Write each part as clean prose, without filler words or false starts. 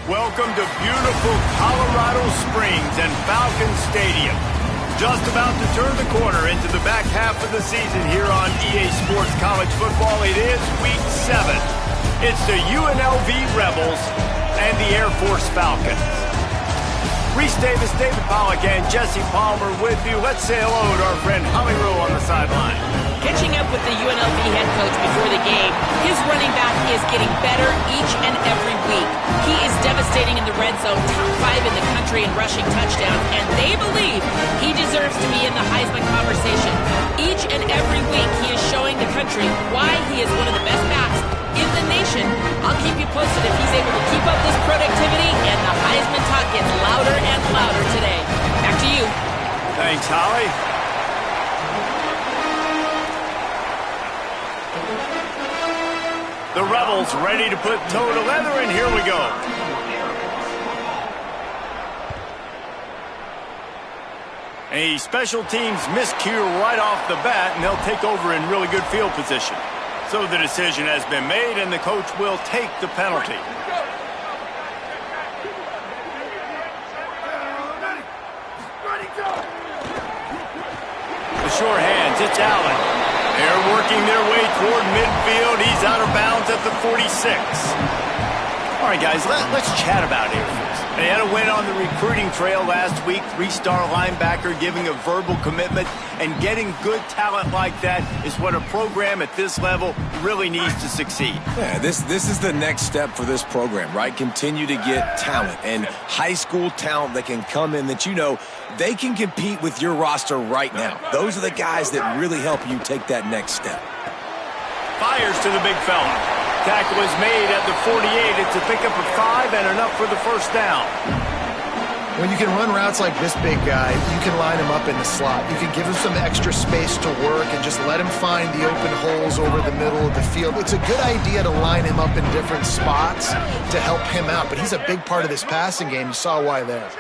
Welcome to beautiful Colorado Springs and Falcon Stadium. Just about to turn the corner into the back half of the season here on EA Sports College Football. It is Week 7. It's the UNLV Rebels and the Air Force Falcons. Reese Davis, David Pollack, and Jesse Palmer with you. Let's say hello to our friend Holly Rowe on the sideline. Catching up with the UNLV head coach before the game, his running back is getting better each and every week. He is devastating in the red zone, top 5 in the country in rushing touchdowns, and they believe he deserves to be in the Heisman conversation. Each and every week, he is showing the country why he is one of the best backs in the nation. I'll keep you posted if he's able to keep up this productivity, and the Heisman talk gets louder and louder today. Back to you. Thanks, Holly. The Rebels ready to put toe to leather, and here we go. A special teams miscue right off the bat, and they'll take over in really good field position. So the decision has been made, and the coach will take the penalty. The sure hands, it's Allen. They're working their way toward midfield. He's out of bounds at the 46. All right, guys, let's chat about Air Force. They had a win on the recruiting trail last week. 3-star linebacker giving a verbal commitment, and getting good talent like that is what a program at this level really needs to succeed. Yeah, this is the next step for this program, right? Continue to get talent and high school talent that can come in that they can compete with your roster right now. Those are the guys that really help you take that next step. Fires to the big fella. Tackle is made at the 48. It's a pickup of 5 and enough for the first down. When you can run routes like this big guy, you can line him up in the slot. You can give him some extra space to work and just let him find the open holes over the middle of the field. It's a good idea to line him up in different spots to help him out, but he's a big part of this passing game. You saw why there.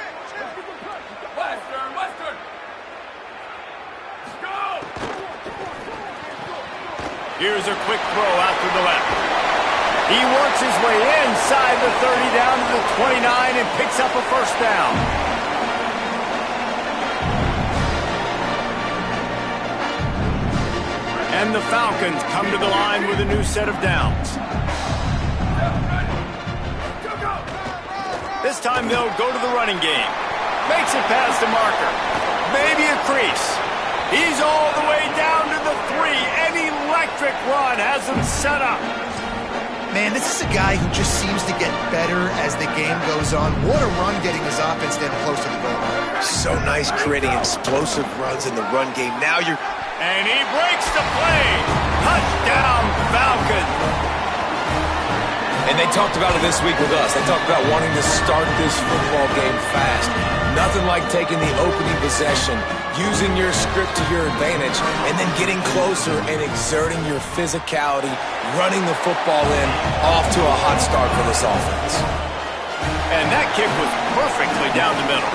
Here's a quick throw out to the left. He works his way inside the 30 down to the 29 and picks up a first down. And the Falcons come to the line with a new set of downs. This time they'll go to the running game. Makes it past the marker. Maybe a crease. He's all the way down to the 3. An electric run has him set up. Man, this is a guy who just seems to get better as the game goes on. What a run getting his offense down close to the goal line. So nice creating explosive runs in the run game. Now you're... And he breaks the play. Touchdown, Falcons. And they talked about it this week with us. They talked about wanting to start this football game fast. Nothing like taking the opening possession, using your script to your advantage, and then getting closer and exerting your physicality, running the football in, off to a hot start for this offense. And that kick was perfectly down the middle.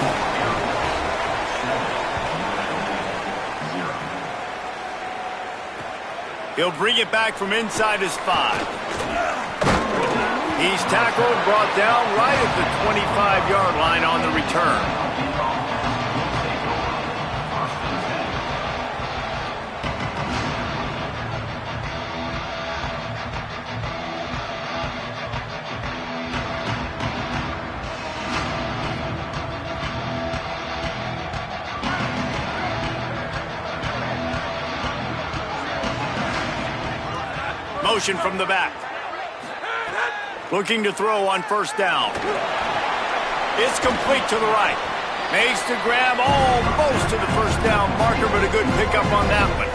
He'll bring it back from inside his 5. He's tackled, brought down right at the 25-yard line on the return. Motion from the back. Looking to throw on first down. It's complete to the right. Makes the grab almost to the first down marker, but a good pickup on that one.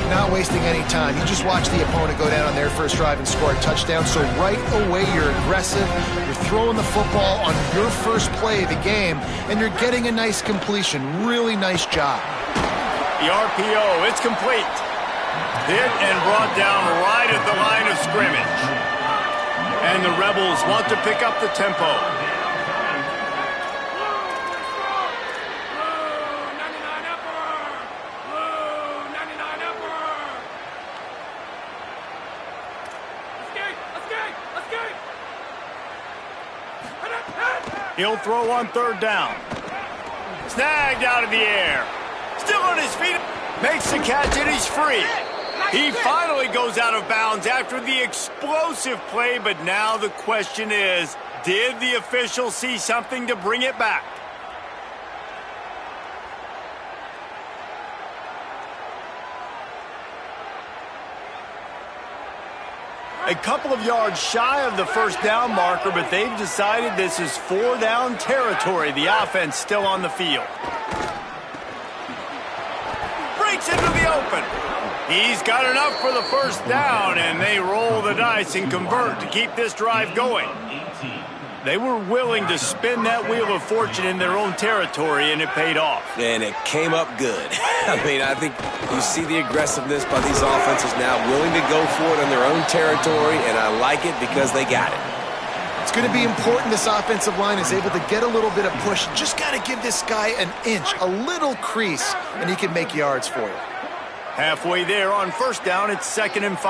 Not wasting any time. You just watch the opponent go down on their first drive and score a touchdown. So right away, you're aggressive. You're throwing the football on your first play of the game, and you're getting a nice completion. Really nice job. The RPO, it's complete. Hit and brought down right at the line of scrimmage. And the Rebels want to pick up the tempo. He'll throw on third down. Snagged out of the air. Still on his feet. Makes the catch and he's free. He finally goes out of bounds after the explosive play, but now the question is, did the official see something to bring it back? A couple of yards shy of the first down marker, but they've decided this is 4-down territory. The offense still on the field. Breaks into the open. He's got enough for the first down, and they roll the dice and convert to keep this drive going. They were willing to spin that wheel of fortune in their own territory, and it paid off. And it came up good. I mean, I think you see the aggressiveness by these offenses now, willing to go for it in their own territory, and I like it because they got it. It's going to be important this offensive line is able to get a little bit of push. Just got to give this guy an inch, a little crease, and he can make yards for you. Halfway there on first down, it's 2nd and 5.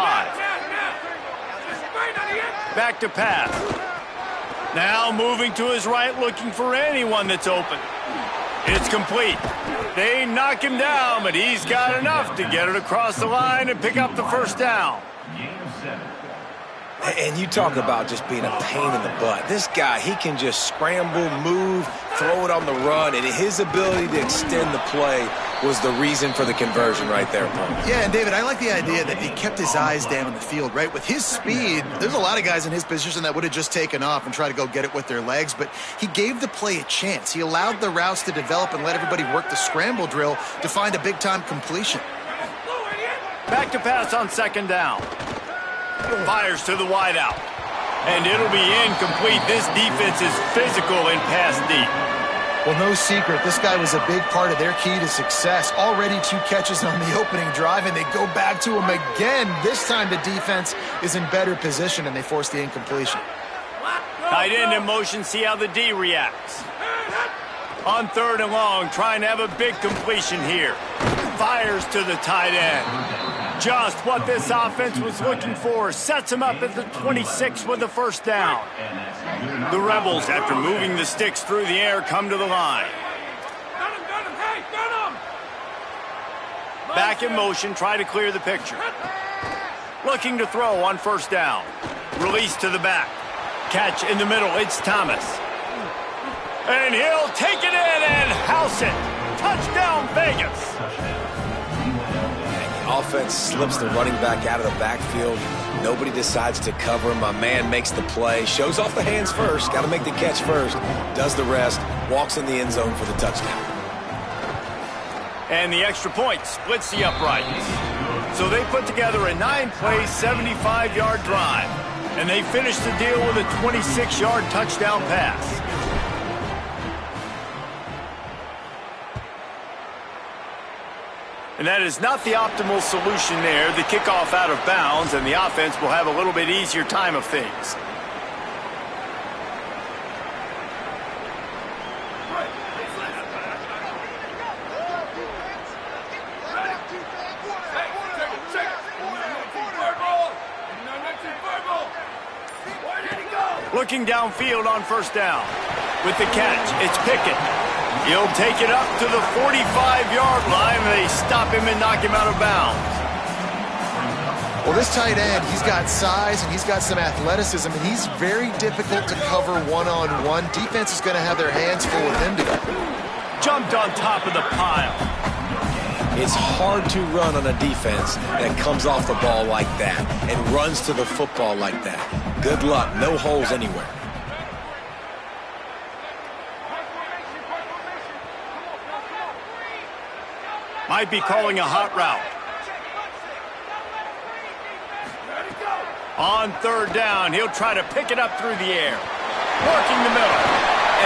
Back to pass. Now moving to his right, looking for anyone that's open. It's complete. They knock him down, but he's got enough to get it across the line and pick up the first down. And you talk about just being a pain in the butt. This guy, he can just scramble, move, throw it on the run, and his ability to extend the play was the reason for the conversion right there, Paul. Yeah, and David, I like the idea that he kept his eyes down the field, right? With his speed, there's a lot of guys in his position that would have just taken off and tried to go get it with their legs, but he gave the play a chance. He allowed the routes to develop and let everybody work the scramble drill to find a big-time completion. Back to pass on 2nd down. Fires to the wideout. And it'll be incomplete. This defense is physical and pass deep. Well, no secret, this guy was a big part of their key to success. Already 2 catches on the opening drive, and they go back to him again. This time the defense is in better position, and they force the incompletion. Tight end in motion, see how the D reacts. On 3rd and long, trying to have a big completion here. Fires to the tight end. Just what this offense was looking for. Sets him up at the 26 with the first down. The Rebels, after moving the sticks through the air, come to the line. Back in motion, try to clear the picture. Looking to throw on first down. Release to the back. Catch in the middle, it's Thomas. And he'll take it in and house it. Touchdown, Vegas. Offense slips the running back out of the backfield. Nobody decides to cover him. My man makes the play. Shows off the hands first. Got to make the catch first. Does the rest. Walks in the end zone for the touchdown. And the extra point splits the uprights. So they put together a 9-play, 75-yard drive. And they finish the deal with a 26-yard touchdown pass. And that is not the optimal solution there. The kickoff out of bounds, and the offense will have a little bit easier time of things. Looking downfield on first down. With the catch, it's Pickett. He'll take it up to the 45-yard line. They stop him and knock him out of bounds. Well, this tight end, he's got size and he's got some athleticism, and he's very difficult to cover one-on-one. Defense is going to have their hands full with him today. Jumped on top of the pile. It's hard to run on a defense that comes off the ball like that and runs to the football like that. Good luck. No holes anywhere. Might be calling a hot route. On 3rd down, he'll try to pick it up through the air. Working the middle.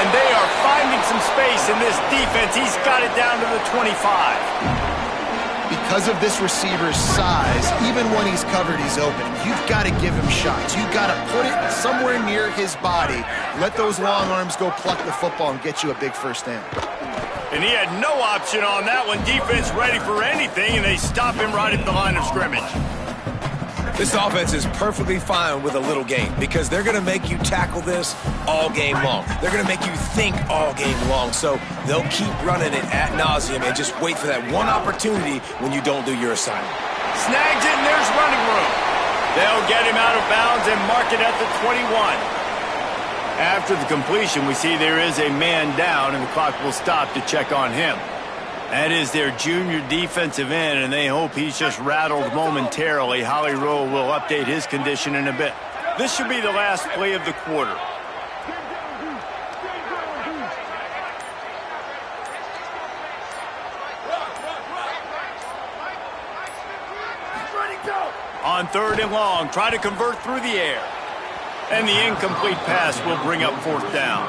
And they are finding some space in this defense. He's got it down to the 25. Because of this receiver's size, even when he's covered, he's open. You've got to give him shots. You've got to put it somewhere near his body. Let those long arms go pluck the football and get you a big first down. And he had no option on that one. Defense ready for anything, and they stop him right at the line of scrimmage. This offense is perfectly fine with a little game because they're going to make you tackle this all game long. They're going to make you think all game long. So they'll keep running it ad nauseum and just wait for that one opportunity when you don't do your assignment. Snags it, and there's running room. They'll get him out of bounds and mark it at the 21. After the completion, we see there is a man down, and the clock will stop to check on him. That is their junior defensive end, and they hope he's just rattled momentarily. Holly Rowe will update his condition in a bit. This should be the last play of the quarter. On 3rd and long, try to convert through the air. And the incomplete pass will bring up 4th down.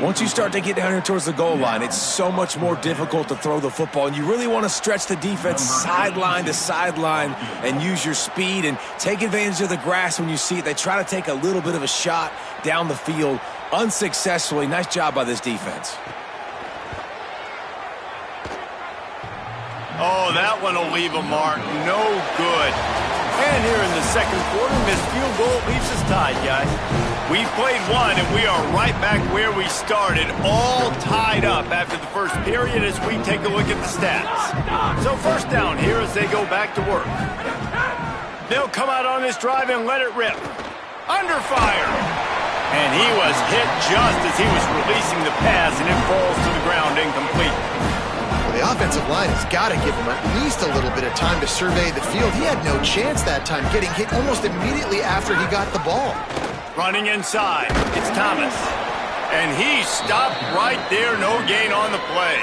Once you start to get down here towards the goal line, it's so much more difficult to throw the football, and you really want to stretch the defense sideline to sideline and use your speed and take advantage of the grass when you see it. They try to take a little bit of a shot down the field unsuccessfully. Nice job by this defense. Oh, that one will leave a mark. No good. And here in the second quarter, missed field goal leaves us tied, guys. We've played one, and we are right back where we started, all tied up after the first period as we take a look at the stats. So 1st down here as they go back to work. They'll come out on this drive and let it rip. Under fire. And he was hit just as he was releasing the pass, and it falls to the ground incomplete. The offensive line has got to give him at least a little bit of time to survey the field. He had no chance that time, getting hit almost immediately after he got the ball. Running inside, it's Thomas. And he stopped right there, no gain on the play.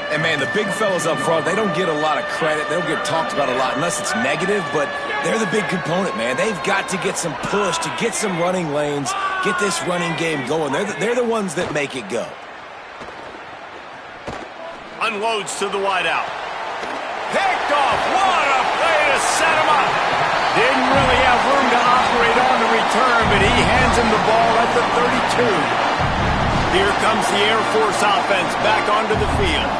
And, man, the big fellas up front, they don't get a lot of credit. They don't get talked about a lot unless it's negative, but they're the big component, man. They've got to get some push, to get some running lanes, get this running game going. They're the ones that make it go. Unloads to the wideout. Picked off. What a play to set him up. Didn't really have room to operate on the return, but he hands him the ball at the 32. Here comes the Air Force offense back onto the field.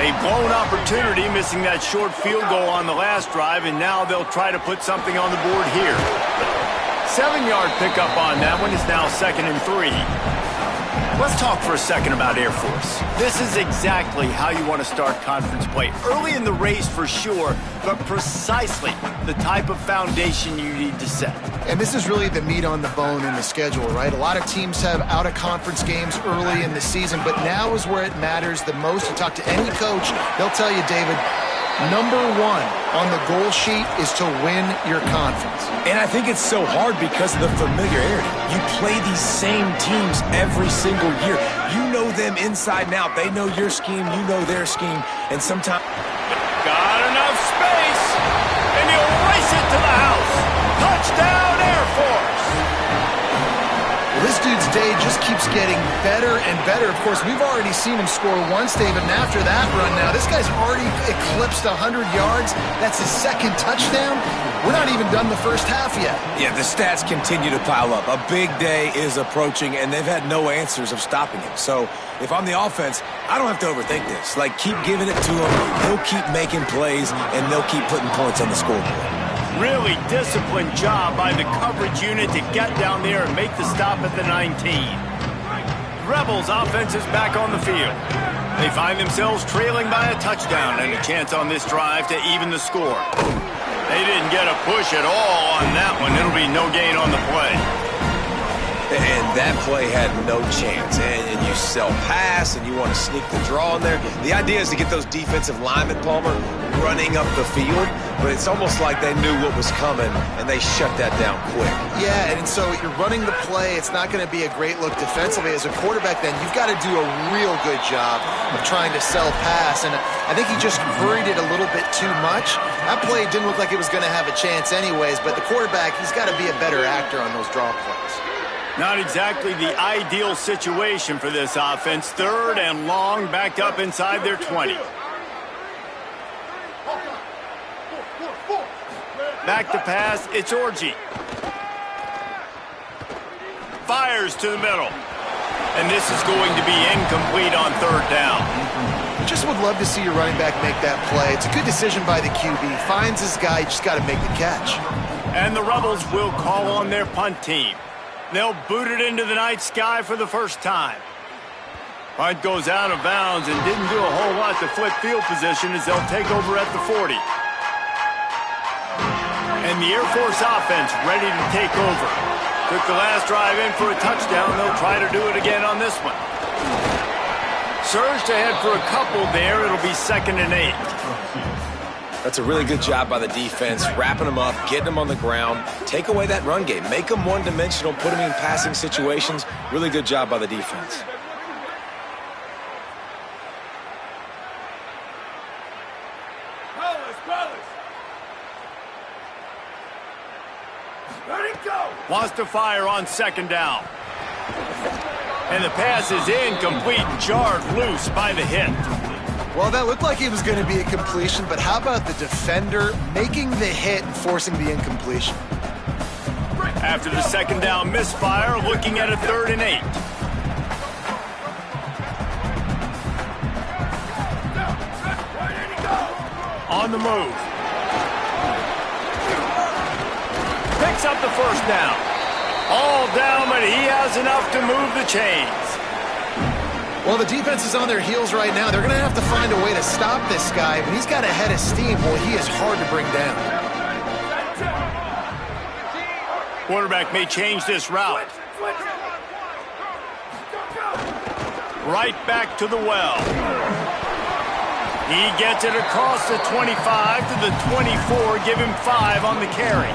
A blown opportunity, missing that short field goal on the last drive, and now they'll try to put something on the board here. 7-yard pickup on that one. Is now 2nd and 3. Let's talk for a second about Air Force. This is exactly how you want to start conference play. Early in the race for sure, but precisely the type of foundation you need to set. And this is really the meat on the bone in the schedule, right? A lot of teams have out-of-conference games early in the season, but now is where it matters the most. You talk to any coach, they'll tell you, David, number 1 on the goal sheet is to win your conference. And I think it's so hard because of the familiarity. You play these same teams every single year. You know them inside and out. They know your scheme, you know their scheme, and sometimes... Got enough space, and he'll race it to the house. Touchdown, Air Force! Well, this dude's day just keeps getting better and better. Of course, we've already seen him score once, David, and after that run now, this guy's already eclipsed 100 yards. That's his 2nd touchdown. We're not even done the first half yet. Yeah, the stats continue to pile up. A big day is approaching, and they've had no answers of stopping him. So if I'm the offense, I don't have to overthink this. Like, keep giving it to him. He'll keep making plays, and they'll keep putting points on the scoreboard. Really disciplined job by the coverage unit to get down there and make the stop at the 19. Rebels offense is back on the field. They find themselves trailing by a touchdown and a chance on this drive to even the score. They didn't get a push at all on that one. It'll be no gain on the play. And that play had no chance. And you sell pass, and you want to sneak the draw in there. The idea is to get those defensive linemen, Palmer, running up the field. But it's almost like they knew what was coming, and they shut that down quick. Yeah, and so you're running the play. It's not going to be a great look defensively. As a quarterback, then, you've got to do a real good job of trying to sell pass. And I think he just hurried it a little bit too much. That play didn't look like it was going to have a chance anyways, but the quarterback, he's got to be a better actor on those draw plays. Not exactly the ideal situation for this offense. 3rd and long, backed up inside their 20. Back to pass, it's Orji. Fires to the middle. And this is going to be incomplete on 3rd down. Just would love to see your running back make that play. It's a good decision by the QB. Finds his guy, you just got to make the catch. And the Rebels will call on their punt team. They'll boot it into the night sky for the first time. Punt goes out of bounds and didn't do a whole lot to flip field position as they'll take over at the 40. And the Air Force offense ready to take over. Took the last drive in for a touchdown. They'll try to do it again on this one. Surged ahead for a couple there. It'll be 2nd and 8. That's a really good job by the defense, wrapping them up, getting them on the ground. Take away that run game. Make them one-dimensional, put them in passing situations. Really good job by the defense. Wants to fire on 2nd down. And the pass is incomplete, jarred loose by the hit. Well, that looked like it was going to be a completion, but how about the defender making the hit and forcing the incompletion? After the 2nd down misfire, looking at a 3rd and 8. On the move. Picks up the 1st down. All down, but he has enough to move the chains. Well, the defense is on their heels right now. They're going to have to find a way to stop this guy. When he's got a head of steam, boy, he is hard to bring down. Quarterback may change this route. Right back to the well. He gets it across the 25 to the 24. Give him 5 on the carry.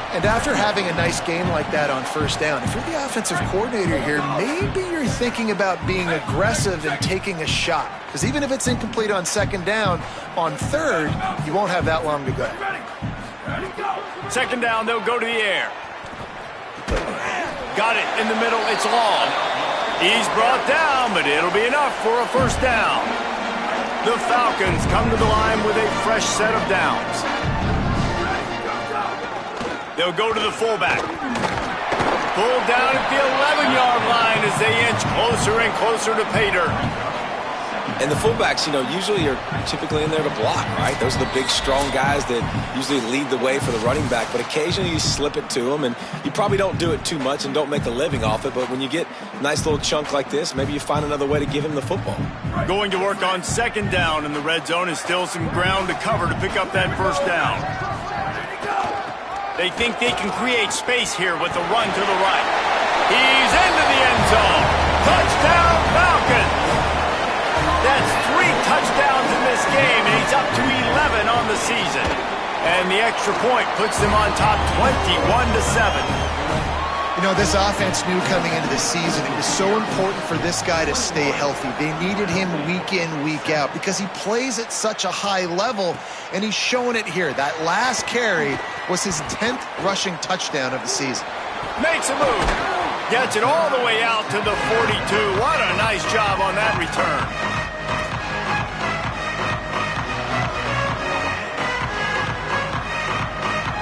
And after having a nice game like that on 1st down, if you're the offensive coordinator here, maybe you're thinking about being aggressive and taking a shot. Because even if it's incomplete on 2nd down, on 3rd, you won't have that long to go. 2nd down, they'll go to the air. Got it in the middle, it's long. He's brought down, but it'll be enough for a 1st down. The Falcons come to the line with a fresh set of downs. They'll go to the fullback. Pulled down at the 11-yard line as they inch closer and closer to pay dirt. And the fullbacks, usually are typically in there to block, right? Those are the big, strong guys that usually lead the way for the running back. But occasionally you slip it to them, and you probably don't do it too much and don't make a living off it. But when you get a nice little chunk like this, maybe you find another way to give him the football. Going to work on 2nd down in the red zone is still some ground to cover to pick up that 1st down. They think they can create space here with a run to the right. He's into the end zone. Touchdown, Falcons! That's 3 touchdowns in this game, and he's up to 11 on the season. And the extra point puts them on top 21-7. This offense knew coming into the season it was so important for this guy to stay healthy. They needed him week in, week out because he plays at such a high level, and he's showing it here. That last carry was his 10th rushing touchdown of the season. Makes a move. Gets it all the way out to the 42. What a nice job on that return.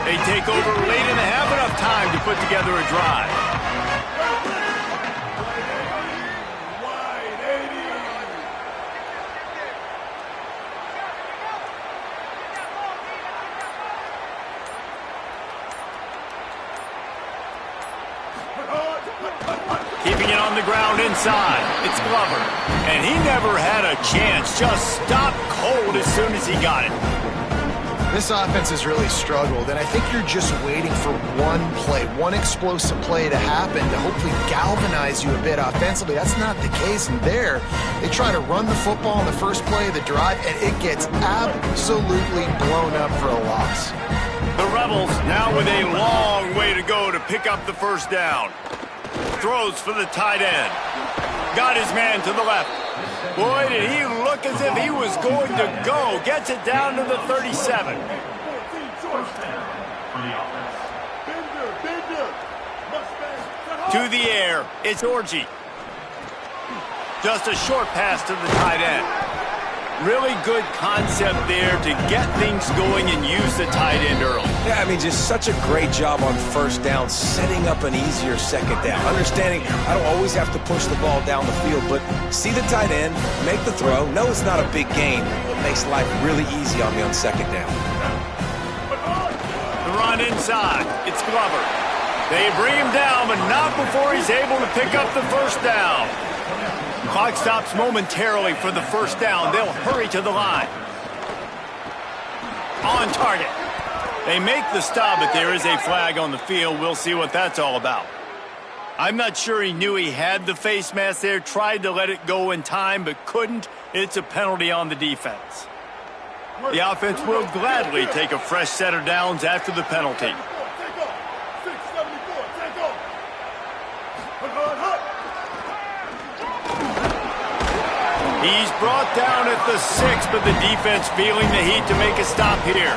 They take over late and have enough time to put together a drive. Keeping it on the ground inside. It's Glover. And he never had a chance. Just stopped cold as soon as he got it. This offense has really struggled, and I think you're just waiting for one play, one explosive play to happen to hopefully galvanize you a bit offensively. That's not the case, and there, they try to run the football in the first play of the drive, and it gets absolutely blown up for a loss. The Rebels now with a long way to go to pick up the 1st down. Throws for the tight end. Got his man to the left. Boy, did he look as if he was going to go. Gets it down to the 37. To the air, it's Orji. Just a short pass to the tight end. Really good concept there to get things going and use the tight end early. Yeah, I mean, just such a great job on first down, setting up an easier second down. Understanding I don't always have to push the ball down the field, but see the tight end, make the throw. No, it's not a big gain. It makes life really easy on me on second down. The run inside. It's Glover. They bring him down, but not before he's able to pick up the first down. Clock stops momentarily for the first down. They'll hurry to the line. On target. They make the stop, but there is a flag on the field. We'll see what that's all about. I'm not sure he knew he had the face mask there, tried to let it go in time, but couldn't. It's a penalty on the defense. The offense will gladly take a fresh set of downs after the penalty. He's brought down at the 6, but the defense feeling the heat to make a stop here.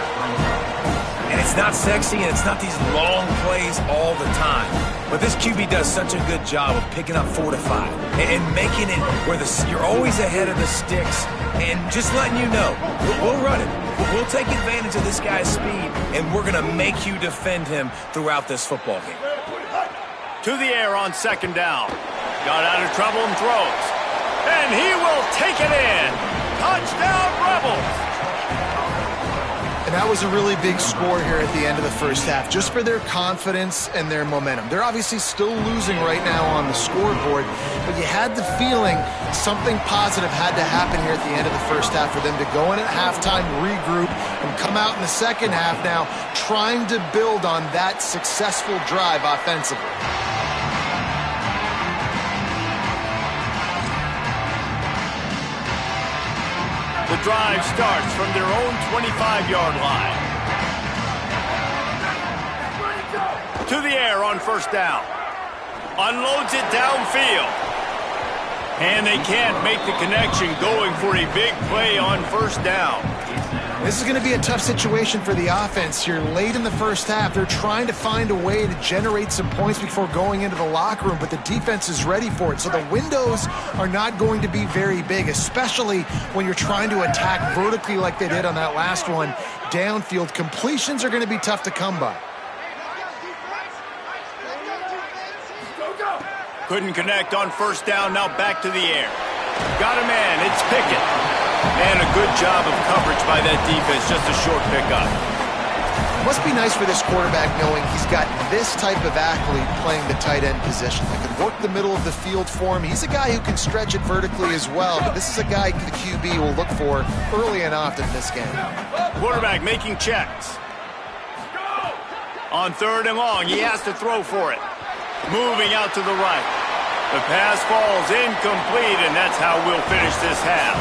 And it's not sexy, and it's not these long plays all the time. But this QB does such a good job of picking up 4 to 5 and making it where you're always ahead of the sticks and just letting you know, we'll run it. We'll take advantage of this guy's speed, and we're going to make you defend him throughout this football game. To the air on second down. Got out of trouble and throws. And he will take it in. Touchdown, Rebels. And that was a really big score here at the end of the first half, just for their confidence and their momentum. They're obviously still losing right now on the scoreboard, but you had the feeling something positive had to happen here at the end of the first half for them to go in at halftime, regroup, and come out in the second half now trying to build on that successful drive offensively. The drive starts from their own 25-yard line. To the air on first down. Unloads it downfield. And they can't make the connection, going for a big play on first down. This is going to be a tough situation for the offense here late in the first half. They're trying to find a way to generate some points before going into the locker room, but the defense is ready for it. So the windows are not going to be very big, especially when you're trying to attack vertically like they did on that last one. Downfield completions are going to be tough to come by. Couldn't connect on first down, now back to the air. Got a man, it's Pickett. And a good job of coverage by that defense, just a short pickup. Must be nice for this quarterback knowing he's got this type of athlete playing the tight end position that can work the middle of the field for him. He's a guy who can stretch it vertically as well, but this is a guy the QB will look for early and often in this game. Quarterback making checks. On third and long, he has to throw for it. Moving out to the right. The pass falls incomplete, and that's how we'll finish this half.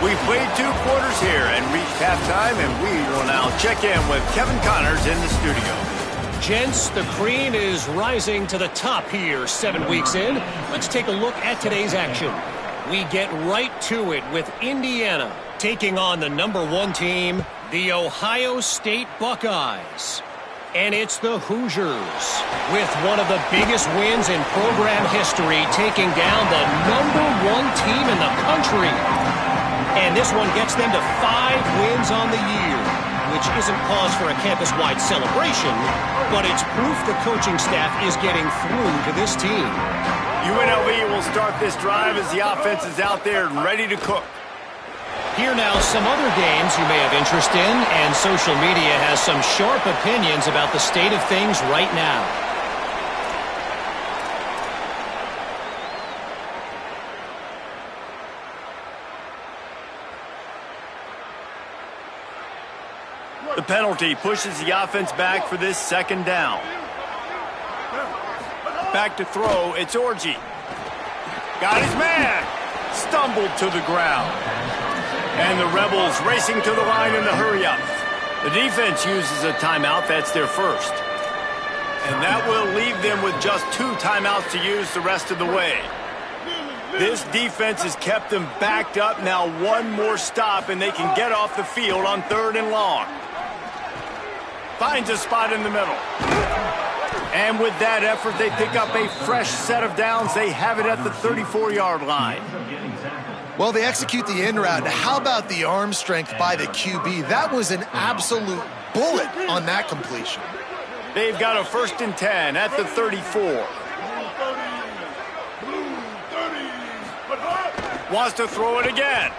We've played 2 quarters here and reached halftime, and we will now check in with Kevin Connors in the studio. Gents, the cream is rising to the top here 7 weeks in. Let's take a look at today's action. We get right to it with Indiana taking on the #1 team, the Ohio State Buckeyes. And it's the Hoosiers with one of the biggest wins in program history, taking down the #1 team in the country. And this one gets them to 5 wins on the year, which isn't cause for a campus-wide celebration, but it's proof the coaching staff is getting through to this team. UNLV will start this drive as the offense is out there and ready to cook. Here now some other games you may have interest in, and social media has some sharp opinions about the state of things right now. The penalty pushes the offense back for this second down. Back to throw, it's Orji. Got his man. Stumbled to the ground. And the Rebels racing to the line in the hurry-up. The defense uses a timeout. That's their first. And that will leave them with just 2 timeouts to use the rest of the way. This defense has kept them backed up. Now 1 more stop, and they can get off the field on third and long. Finds a spot in the middle. And with that effort, they pick up a fresh set of downs. They have it at the 34-yard line. Well, they execute the in route. Now, how about the arm strength by the QB? That was an absolute bullet on that completion. They've got a 1st and 10 at the 34. Wants to throw it again.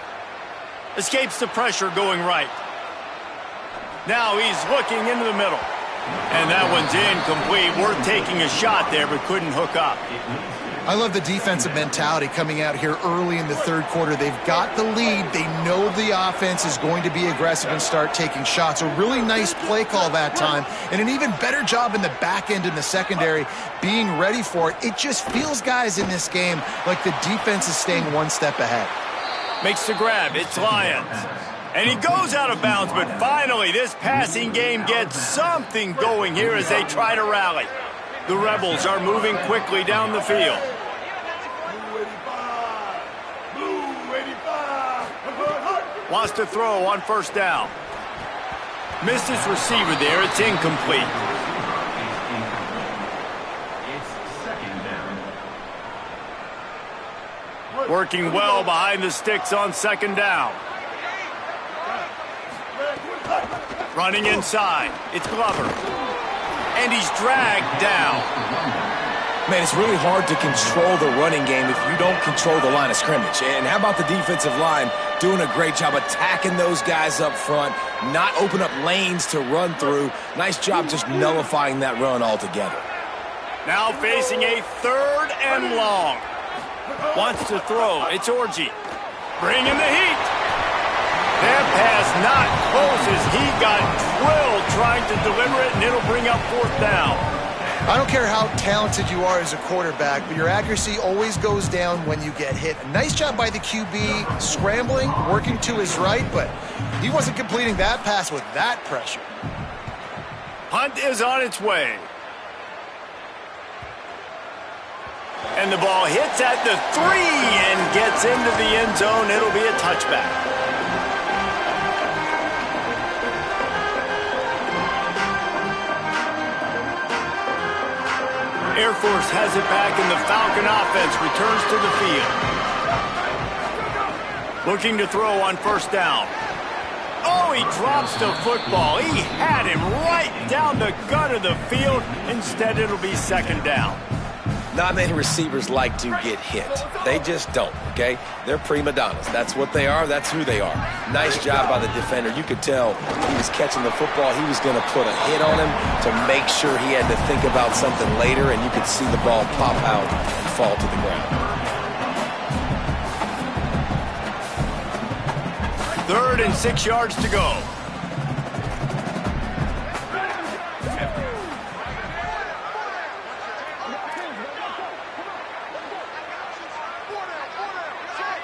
Escapes the pressure going right. Now he's looking into the middle. And that one's incomplete. Worth taking a shot there, but couldn't hook up. I love the defensive mentality coming out here early in the third quarter. They've got the lead. They know the offense is going to be aggressive and start taking shots. A really nice play call that time, and an even better job in the back end in the secondary being ready for it. It just feels, guys, in this game like the defense is staying one step ahead. Makes the grab. It's Lions. And he goes out of bounds, but finally this passing game gets something going here as they try to rally. The Rebels are moving quickly down the field. Wants to throw on 1st down. Missed his receiver there. It's incomplete. Working well behind the sticks on 2nd down. Running inside. It's Glover. And he's dragged down. Man, it's really hard to control the running game if you don't control the line of scrimmage. And how about the defensive line doing a great job attacking those guys up front, not open up lanes to run through. Nice job just nullifying that run altogether. Now facing a 3rd and long. Wants to throw. It's Orji. Bring him the heat. That pass not close as he got drilled trying to deliver it, and it'll bring up 4th down. I don't care how talented you are as a quarterback, but your accuracy always goes down when you get hit. A nice job by the QB scrambling, working to his right, but he wasn't completing that pass with that pressure. Punt is on its way. And the ball hits at the 3 and gets into the end zone. It'll be a touchback. Air Force has it back, and the Falcon offense returns to the field. Looking to throw on 1st down. Oh, he drops the football. He had him right down the gut of the field. Instead, it'll be 2nd down. Not many receivers like to get hit. They just don't, okay? They're prima donnas. That's what they are. That's who they are. Nice job by the defender. You could tell he was catching the football. He was going to put a hit on him to make sure he had to think about something later, and you could see the ball pop out and fall to the ground. 3rd and 6 yards to go.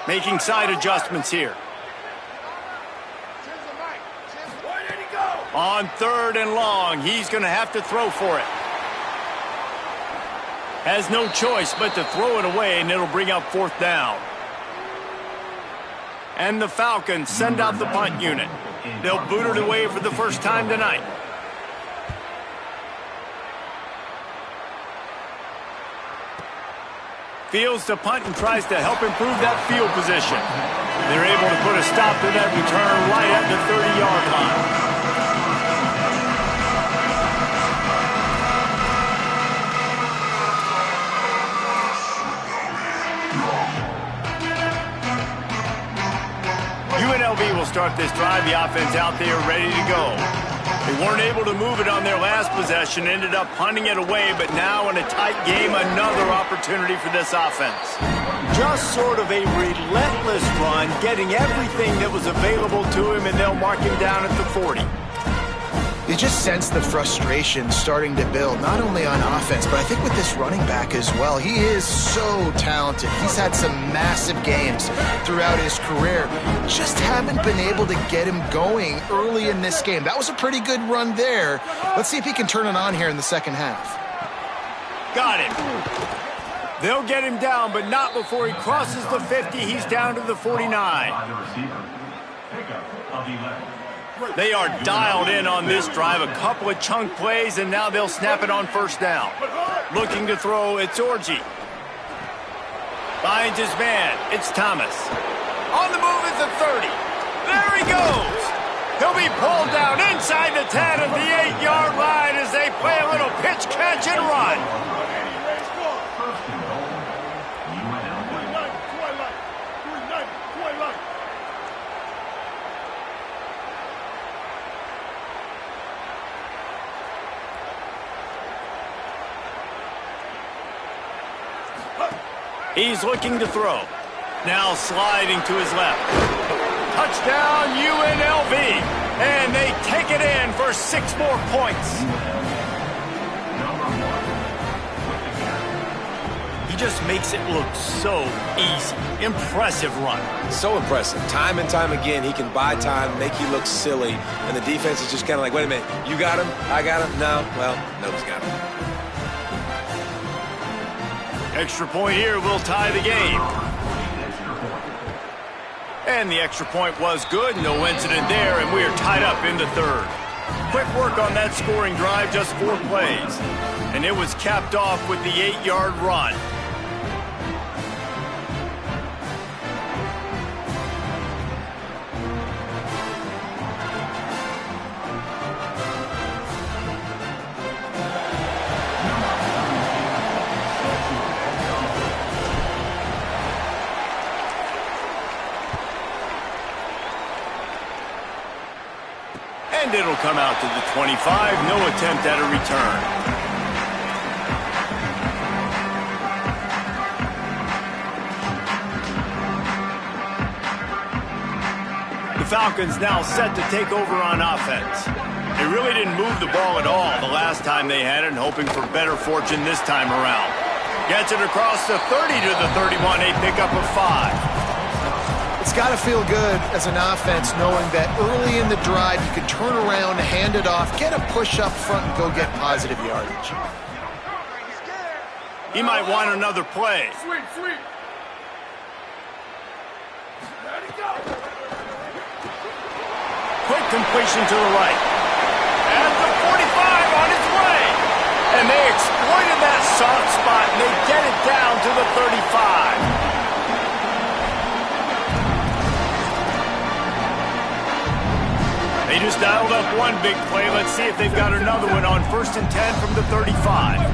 Making side adjustments here. On 3rd and long, he's going to have to throw for it. Has no choice but to throw it away, and it'll bring up 4th down. And the Falcons send out the punt unit. They'll boot it away for the first time tonight. Fields to punt and tries to help improve that field position. They're able to put a stop to that return right at the 30-yard line. UNLV will start this drive. The offense out there ready to go. They weren't able to move it on their last possession, ended up punting it away, but now in a tight game, another opportunity for this offense. Just sort of a relentless run, getting everything that was available to him, and they'll mark him down at the 40. You just sense the frustration starting to build, not only on offense, but I think with this running back as well. He is so talented. He's had some massive games throughout his career. Just haven't been able to get him going early in this game. That was a pretty good run there. Let's see if he can turn it on here in the second half. Got him. They'll get him down, but not before he crosses the 50. He's down to the 49. They are dialed in on this drive. A couple of chunk plays, and now they'll snap it on 1st down. Looking to throw, it's Orji. Finds his man. It's Thomas. On the move is the 30. There he goes. He'll be pulled down inside the 10 at the 8-yard line as they play a little pitch, catch, and run. He's looking to throw. Now sliding to his left. Touchdown UNLV. And they take it in for 6 more points. He just makes it look so easy. Impressive run. So impressive. Time and time again, he can buy time, make you look silly, and the defense is just kind of like, wait a minute, you got him? I got him? No? Well, nobody's got him. Extra point here will tie the game. And the extra point was good. No incident there, and we are tied up in the 3rd. Quick work on that scoring drive, just 4 plays. And it was capped off with the 8-yard run. And it'll come out to the 25. No attempt at a return. The Falcons now set to take over on offense. They really didn't move the ball at all the last time they had it, and hoping for better fortune this time around. Gets it across the 30 to the 31. A pickup of 5. It's got to feel good as an offense knowing that early in the drive you can turn around, hand it off, get a push up front, and go get positive yardage. He might want another play. Sweet. Quick completion to the right. At the 45 on its way. And they exploited that soft spot, and they get it down to the 35. They just dialed up one big play. Let's see if they've got another one on 1st and 10 from the 35.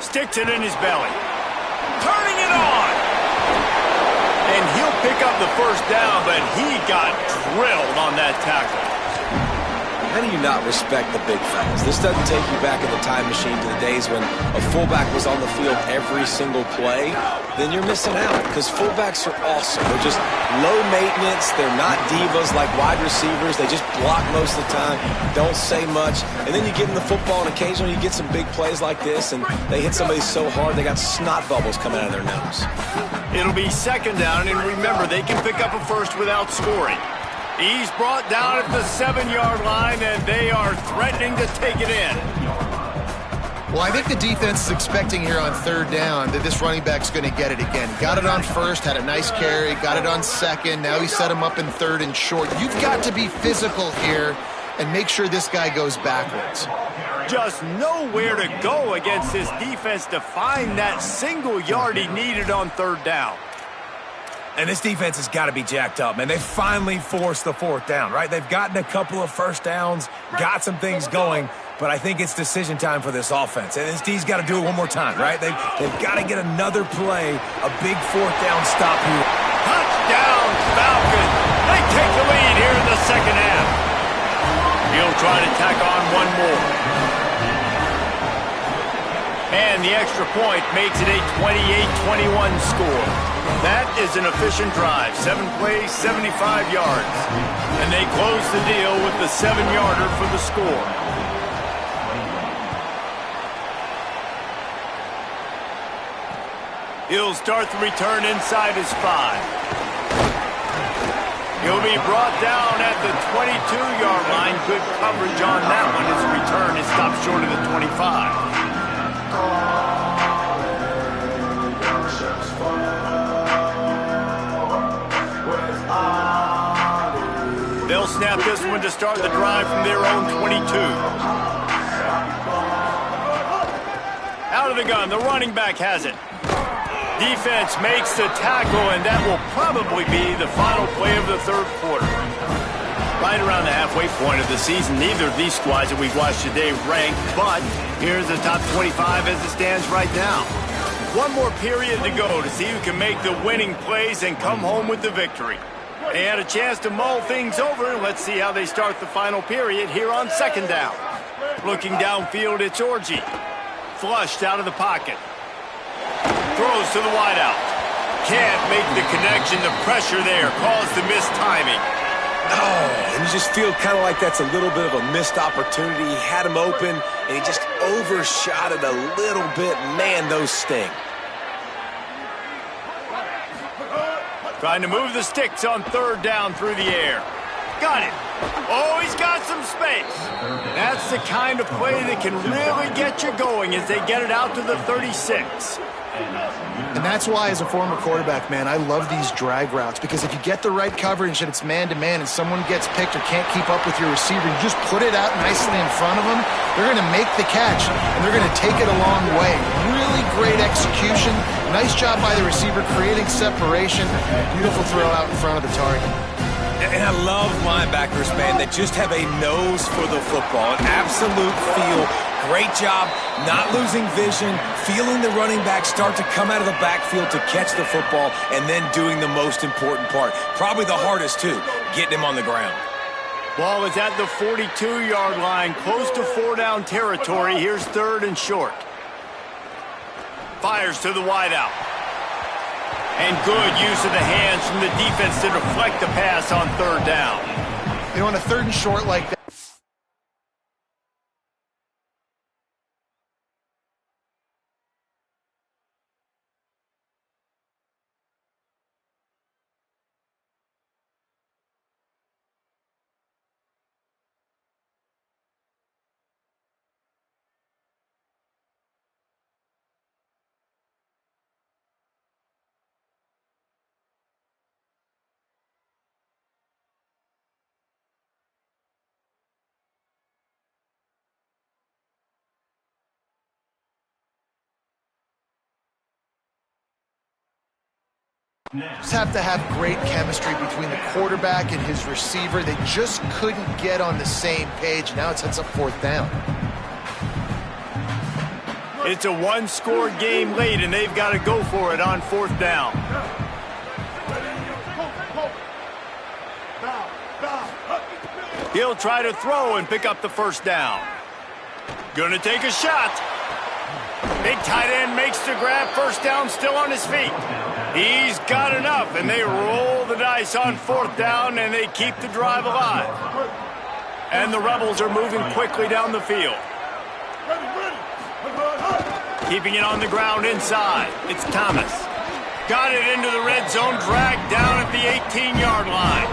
Sticks it in his belly. Turning it on. And he'll pick up the 1st down, but he got drilled on that tackle. How do you not respect the big fellas? This doesn't take you back in the time machine to the days when a fullback was on the field every single play. Then you're missing out, because fullbacks are awesome. They're just low maintenance. They're not divas like wide receivers. They just block most of the time, don't say much. And then you give them the football, and occasionally you get some big plays like this, and they hit somebody so hard they got snot bubbles coming out of their nose. It'll be 2nd down, and remember, they can pick up a 1st without scoring. He's brought down at the 7-yard line, and they are threatening to take it in. Well, I think the defense is expecting here on 3rd down that this running back's going to get it again. Got it on 1st, had a nice carry, got it on 2nd. Now he set him up in 3rd and short. You've got to be physical here and make sure this guy goes backwards. Just nowhere to go against this defense to find that single yard he needed on 3rd down. And this defense has got to be jacked up, man. They finally forced the 4th down, right? They've gotten a couple of 1st downs, got some things going, but I think it's decision time for this offense. And this D's got to do it one more time, right? They've got to get another play, a big 4th down stop here. Touchdown, Falcons. They take the lead here in the 2nd half. He'll try to tack on one more. And the extra point makes it a 28-21 score. That is an efficient drive. 7 plays, 75 yards. And they close the deal with the 7-yarder for the score. He'll start the return inside his 5. He'll be brought down at the 22-yard line. Good coverage on that one. His return is stopped short of the 25. They'll snap this one to start the drive from their own 22. Out of the gun, the running back has it. Defense makes the tackle, and that will probably be the final play of the third quarter. Right around the halfway point of the season, neither of these squads that we've watched today ranked, but here's the top 25 as it stands right now. One more period to go to see who can make the winning plays and come home with the victory. They had a chance to mull things over. Let's see how they start the final period here on second down. Looking downfield, it's Orji. Flushed out of the pocket. Throws to the wideout. Can't make the connection. The pressure there caused the missed timing. Oh, and you just feel kind of like that's a little bit of a missed opportunity. He had him open, and he just overshot it a little bit. Man, those sting. Trying to move the sticks on third down through the air. Got it. Oh, he's got some space. That's the kind of play that can really get you going as they get it out to the 36. And that's why, as a former quarterback, man, I love these drag routes, because if you get the right coverage and it's man-to-man and someone gets picked or can't keep up with your receiver, you just put it out nicely in front of them, they're going to make the catch, and they're going to take it a long way. Really great execution. Nice job by the receiver creating separation. Beautiful throw out in front of the target. And I love linebackers, man, that just have a nose for the football, an absolute feel. Great job not losing vision, feeling the running back start to come out of the backfield to catch the football, and then doing the most important part. Probably the hardest, too, getting him on the ground. Ball is at the 42-yard line, close to four-down territory. Here's third and short. Fires to the wideout. And good use of the hands from the defense to deflect the pass on third down. You know, on a third and short like that, just have to have great chemistry between the quarterback and his receiver. They just couldn't get on the same page. Now it sets up fourth down. It's a one-score game late, and they've got to go for it on fourth down. He'll try to throw and pick up the first down. Gonna take a shot. Big tight end makes the grab. First down, still on his feet. He's got enough, and they roll the dice on fourth down, and they keep the drive alive. And the Rebels are moving quickly down the field. Keeping it on the ground inside. It's Thomas. Got it into the red zone, dragged down at the 18-yard line.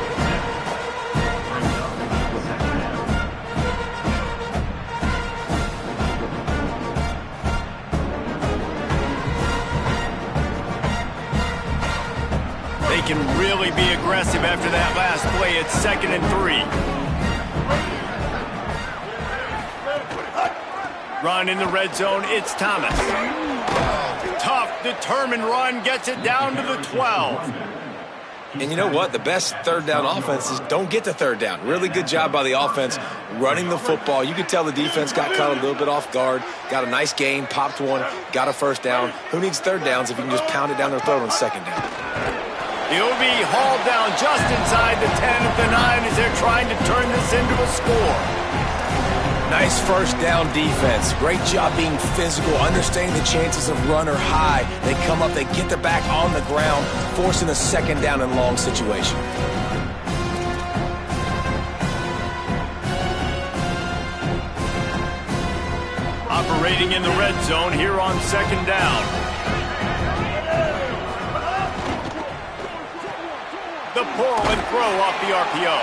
They can really be aggressive after that last play. It's 2nd and 3. Run in the red zone. It's Thomas. Tough, determined run. Gets it down to the 12. And you know what? The best third down offenses don't get to third down. Really good job by the offense running the football. You could tell the defense got caught a little bit off guard. Got a nice gain, popped one, got a first down. Who needs third downs if you can just pound it down their throat on second down? He'll be hauled down just inside the 10 at the 9 as they're trying to turn this into a score. Nice first down defense. Great job being physical, understanding the chances of run are high. They come up, they get the back on the ground, forcing a second down and long situation. Operating in the red zone here on second down. The pull and throw off the RPO.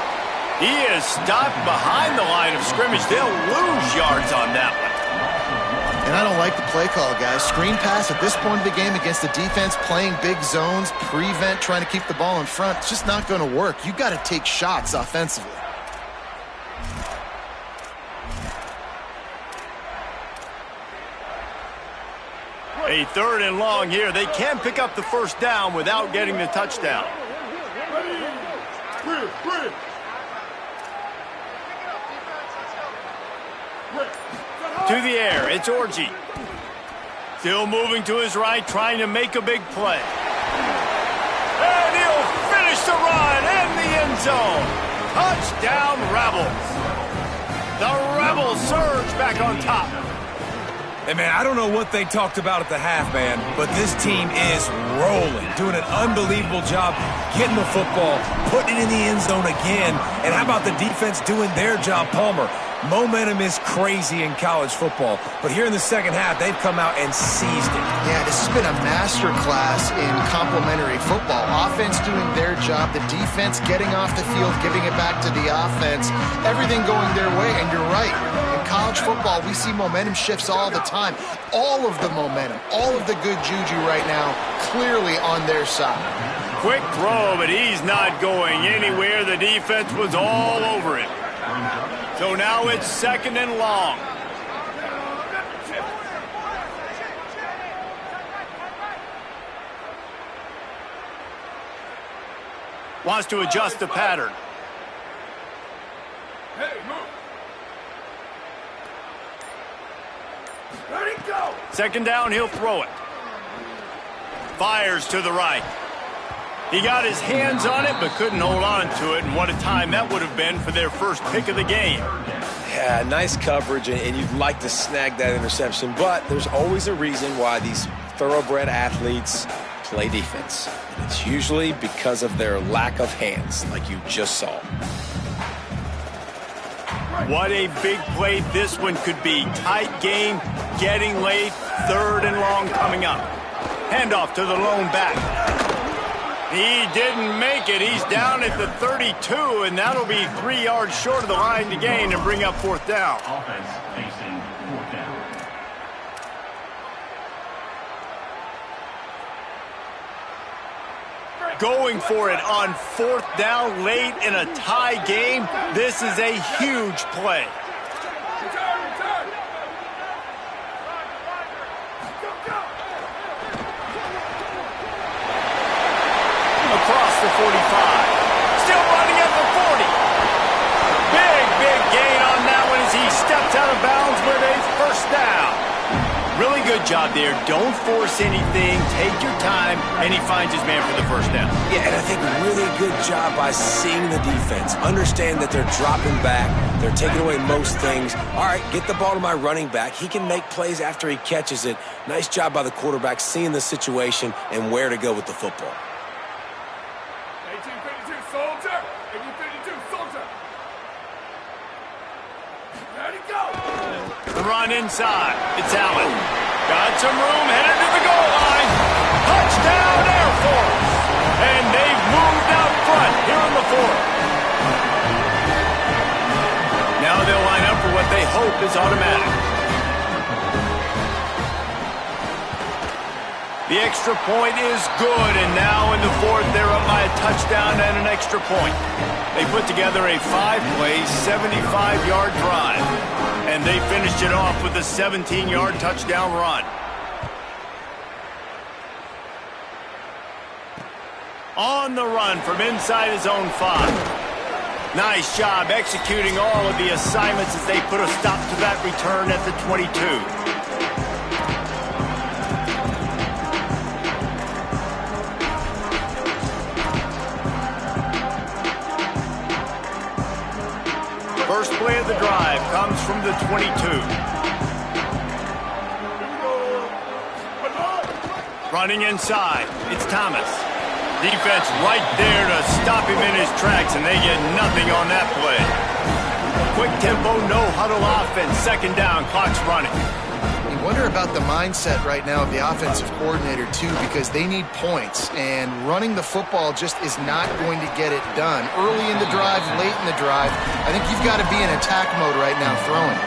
He is stopped behind the line of scrimmage. They'll lose yards on that one. And I don't like the play call, guys. Screen pass at this point of the game against the defense playing big zones, prevent, trying to keep the ball in front. It's just not going to work. You've got to take shots offensively. A 3rd and long here. They can pick up the first down without getting the touchdown. To the air, it's Orji. Still moving to his right, trying to make a big play. And he'll finish the run in the end zone. Touchdown, Rebels. The Rebels surge back on top. Hey, man, I don't know what they talked about at the half, man, but this team is rolling, doing an unbelievable job getting the football, putting it in the end zone again. And how about the defense doing their job, Palmer? Momentum is crazy in college football, but here in the second half, they've come out and seized it. Yeah, this has been a master class in complementary football. Offense doing their job, the defense getting off the field, giving it back to the offense, everything going their way, and you're right. In college football, we see momentum shifts all the time. All of the momentum, all of the good juju right now, clearly on their side. Quick throw, but he's not going anywhere. The defense was all over it. So now it's 2nd and long. Wants to adjust the pattern. Hey, move. Ready, go. 2nd down, he'll throw it. Fires to the right. He got his hands on it, but couldn't hold on to it, and what a time that would have been for their first pick of the game. Yeah, nice coverage, and you'd like to snag that interception, but there's always a reason why these thoroughbred athletes play defense. And it's usually because of their lack of hands, like you just saw. What a big play this one could be. Tight game, getting late, 3rd and long coming up. Handoff to the lone back. He didn't make it. He's down at the 32, and that'll be 3 yards short of the line to gain and bring up 4th down. Offense facing 4th down. Going for it on 4th down late in a tie game. This is a huge play. Across the 45. Still running at the 40. Big gain on that one as he steps out of bounds with a 1st down. Really good job there. Don't force anything. Take your time, and he finds his man for the 1st down. Yeah, and I think really good job by seeing the defense. Understand that they're dropping back. They're taking away most things. All right, get the ball to my running back. He can make plays after he catches it. Nice job by the quarterback seeing the situation and where to go with the football. 1852 soldier. 1852 soldier. Ready, go. The run inside. It's Allen. Got some room, headed to the goal line. Touchdown, Air Force. And they've moved out front here in the 4th. Now they'll line up for what they hope is automatic. The extra point is good, and now in the 4th, they're up by a touchdown and an extra point. They put together a 5-play, 75-yard drive, and they finished it off with a 17-yard touchdown run. On the run from inside his own 5. Nice job executing all of the assignments as they put a stop to that return at the 22. First play of the drive comes from the 22. Running inside, it's Thomas. Defense right there to stop him in his tracks, and they get nothing on that play. Quick tempo, no huddle offense. 2nd down, clock's running. You wonder about the mindset right now of the offensive coordinator, too, because they need points, and running the football just is not going to get it done. Early in the drive, late in the drive, I think you've got to be in attack mode right now throwing.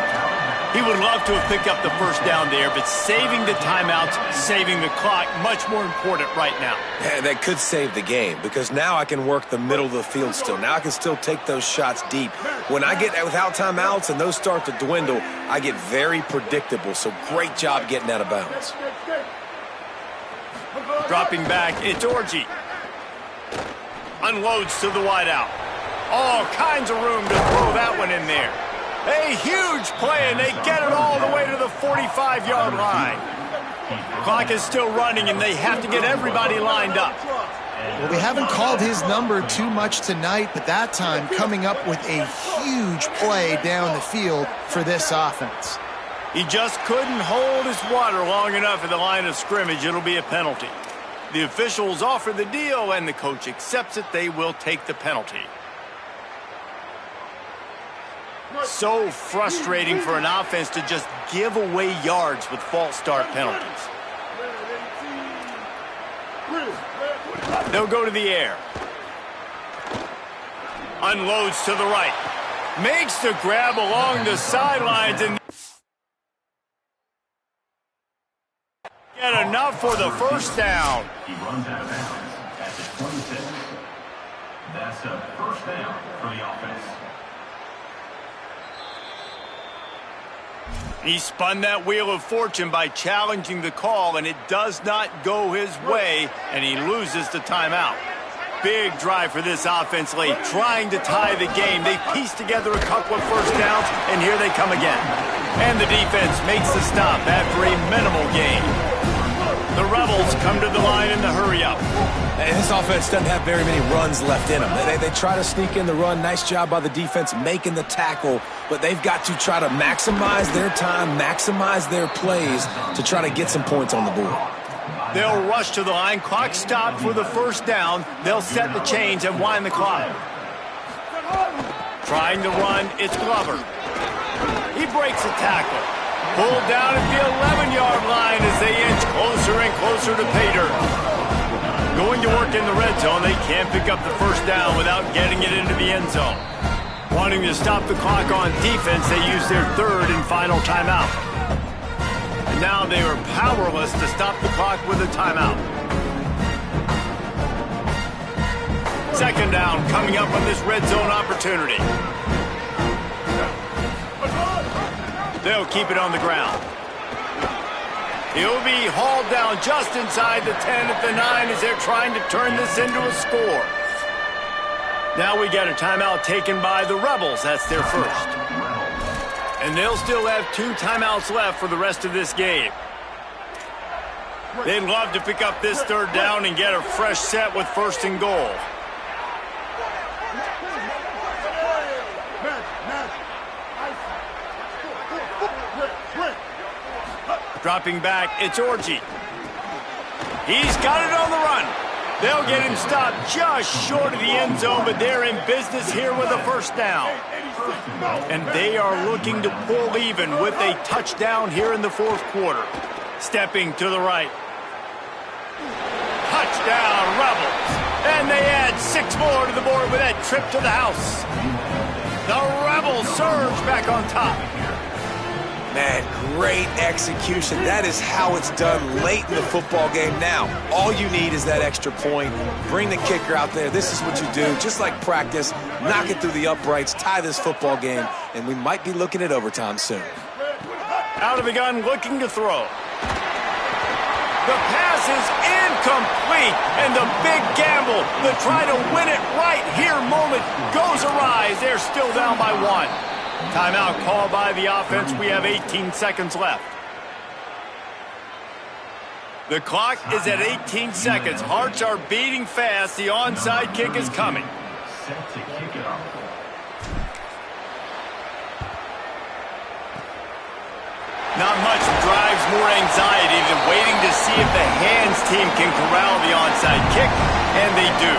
He would love to have picked up the 1st down there, but saving the timeouts, saving the clock, much more important right now. Yeah, that could save the game because now I can work the middle of the field still. Now I can still take those shots deep. When I get without timeouts and those start to dwindle, I get very predictable. So great job getting out of bounds. Dropping back, it's Orji. Unloads to the wideout. All kinds of room to throw that one in there. A huge play, and they get it all the way to the 45-yard line. Clock is still running, and they have to get everybody lined up. Well, we haven't called his number too much tonight, but that time coming up with a huge play down the field for this offense. He just couldn't hold his water long enough at the line of scrimmage. It'll be a penalty. The officials offer the deal, and the coach accepts it. They will take the penalty. So frustrating for an offense to just give away yards with false start penalties. They'll go to the air. Unloads to the right. Makes the grab along the sidelines and get enough for the first down. He runs out of bounds at the 26. That's a first down for the offense. He spun that wheel of fortune by challenging the call, and it does not go his way, and he loses the timeout. Big drive for this offense late, trying to tie the game. They piece together a couple of first downs, and here they come again. And the defense makes the stop after a minimal gain. The Rebels come to the line in the hurry-up. And this offense doesn't have very many runs left in them. They try to sneak in the run. Nice job by the defense making the tackle, but they've got to try to maximize their time, maximize their plays to try to get some points on the board. They'll rush to the line. Clock stopped for the first down. They'll set the chains and wind the clock. Trying to run, it's Glover. He breaks a tackle. Pulled down at the 11-yard line as they inch closer and closer to pay dirt. Going to work in the red zone, they can't pick up the first down without getting it into the end zone. Wanting to stop the clock on defense, they use their third and final timeout. And now they are powerless to stop the clock with a timeout. Second down coming up on this red zone opportunity. They'll keep it on the ground. He'll be hauled down just inside the 10 at the 9 as they're trying to turn this into a score. Now we got a timeout taken by the Rebels. That's their first. And they'll still have 2 timeouts left for the rest of this game. They'd love to pick up this third down and get a fresh set with first and goal. Dropping back, it's Orji. He's got it on the run. They'll get him stopped just short of the end zone, but they're in business here with a first down. And they are looking to pull even with a touchdown here in the fourth quarter. Stepping to the right. Touchdown, Rebels. And they add 6 more to the board with that trip to the house. The Rebels surge back on top. Man, great execution. That is how it's done late in the football game. Now, all you need is that extra point. Bring the kicker out there. This is what you do. Just like practice, knock it through the uprights, tie this football game, and we might be looking at overtime soon. Out of the gun, looking to throw. The pass is incomplete, and the big gamble, the try to win it right here moment goes awry. They're still down by 1. Timeout called by the offense. We have 18 seconds left. The clock is at 18 seconds. Hearts are beating fast. The onside kick is coming. Set to kick it off. Not much drives more anxiety than waiting to see if the hands team can corral the onside kick, and they do.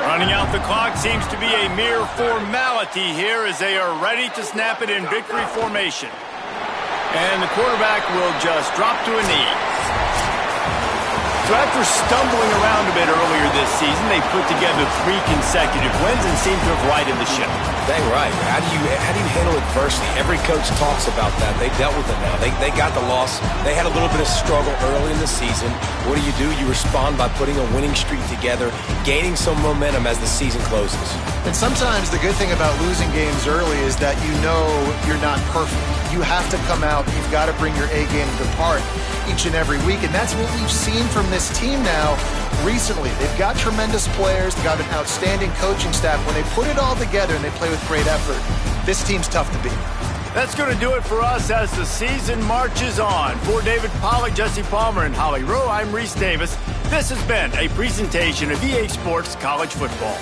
Running out the clock seems to be a mere formality here as they are ready to snap it in victory formation. And the quarterback will just drop to a knee. So after stumbling around a bit earlier this season, they put together 3 consecutive wins and seem to have righted the ship. Dang right. How do you handle adversity? Every coach talks about that. They dealt with it now. They got the loss. They had a little bit of struggle early in the season. What do? You respond by putting a winning streak together, gaining some momentum as the season closes. And sometimes the good thing about losing games early is that you know you're not perfect. You have to come out. You've got to bring your A game to the part each and every week. And that's what we've seen from this team now recently. They've got tremendous players. They've got an outstanding coaching staff. When they put it all together and they play with great effort, this team's tough to beat. That's going to do it for us as the season marches on. For David Pollack, Jesse Palmer, and Holly Rowe, I'm Reese Davis. This has been a presentation of EA Sports College Football.